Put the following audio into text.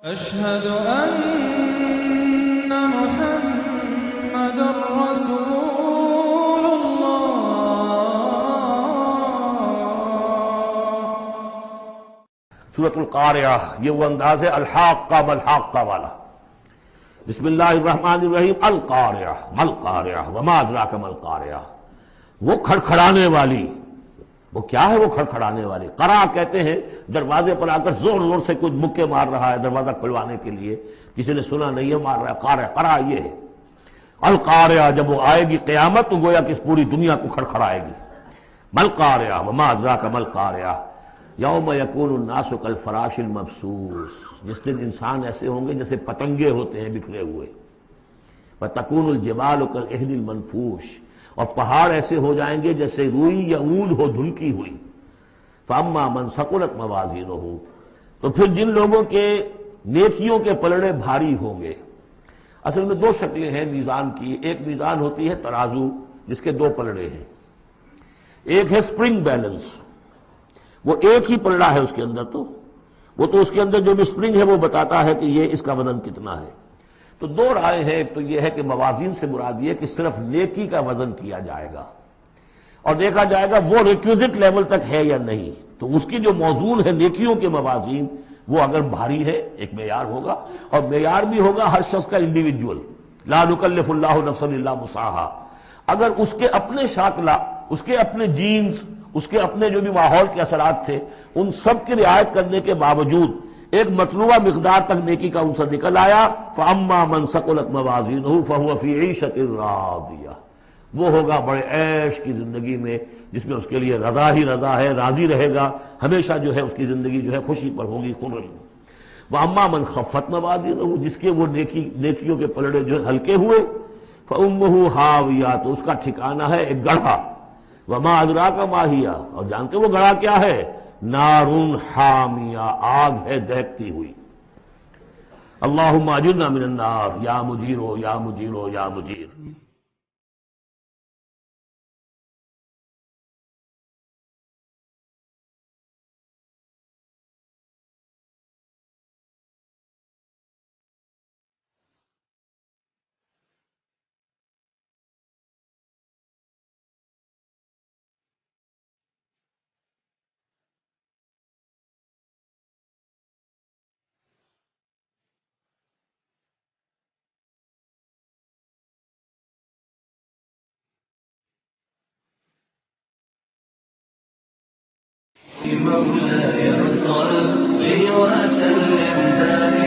أشهد أن محمد رسول الله۔ سورۃ القارعہ، یہ وہ انداز ہے الحاقہ ملحاقہ والا۔ بسم اللہ الرحمن الرحیم۔ القارعہ ملقارعہ وما ادراک ملقارعہ، وہ کھڑکھڑانے والی۔ وہ کیا ہے وہ کھڑکھڑانے والی؟ قرع کہتے ہیں دروازے پر آ کر زور زور سے کچھ مکے مار رہا ہے دروازہ کھلوانے کے لیے، کسی نے سنا نہیں ہے مار رہا ہے۔ قرع یہ ہے۔ القارعہ، جب وہ آئے گی قیامت تو گویا کہ اس پوری دنیا کو کھڑکھڑائے گی۔ ملقارعہ وما ادراک ملقارعہ، یوم یکون الناس کالفراش المبثوث، جس دن انسان ایسے ہوں گے جیسے پتنگے ہوتے ہیں بکھرے ہوئے۔ وتکون الجبال کالعہن المنفوش، اور پہاڑ ایسے ہو جائیں گے جیسے روئی یا اون ہو دھنکی ہوئی۔ فاما من ثقلت موازینہ، تو پھر جن لوگوں کے نیکیوں کے پلڑے بھاری ہوں گے۔ اصل میں دو شکلیں ہیں میزان کی، ایک میزان ہوتی ہے ترازو جس کے دو پلڑے ہیں، ایک ہے سپرنگ بیلنس، وہ ایک ہی پلڑا ہے اس کے اندر، تو وہ تو اس کے اندر جو بھی سپرنگ ہے وہ بتاتا ہے کہ یہ اس کا وزن کتنا ہے۔ تو دو رائے ہیں، ایک تو یہ ہے کہ موازین سے مراد یہ کہ صرف نیکی کا وزن کیا جائے گا اور دیکھا جائے گا وہ ریکویزٹ لیول تک ہے یا نہیں، تو اس کی جو موزون ہے نیکیوں کے موازین وہ اگر بھاری ہے ایک معیار ہوگا، اور معیار بھی ہوگا ہر شخص کا انڈیویجول، لا نکلف اللہ نفسا الا وسعہا۔ اگر اس کے اپنے شاکلہ، اس کے اپنے جینز، اس کے اپنے جو بھی ماحول کے اثرات تھے، ان سب کی رعایت کرنے کے باوجود ایک مطلوبہ مقدار تک نیکی کا عنصر نکل آیا، فَأَمَّا مَنْ ثَقُلَتْ مَوَازِينُهُ فَهُوَ فِي عِيشَةٍ رَاضِيَةٍ، وہ ہوگا بڑے عیش کی زندگی میں جس میں اس کے لیے رضا ہی رضا ہے، راضی رہے گا، ہمیشہ جو ہے اس کی زندگی جو ہے خوشی پر ہوگی، خرم۔ وَأَمَّا مَنْ خَفَّتْ مَوَازِينُهُ، جس کے وہ نیکیوں کے پلڑے جو ہلکے ہوئے، فَأُمُّهُ هَاوِيَةٌ، تو اس کا ٹھکانہ ہے ایک گڑھا۔ وَمَا أَدْرَاكَ مَا هِيَ، اور جانتے وہ گڑھا کیا ہے؟ نار حامیہ، آگ ہے دہکتی ہوئی۔ اللہم اجرنا من النار، یا مجیرو یا مجیرو یا مجیر۔ مولاي صل وسلم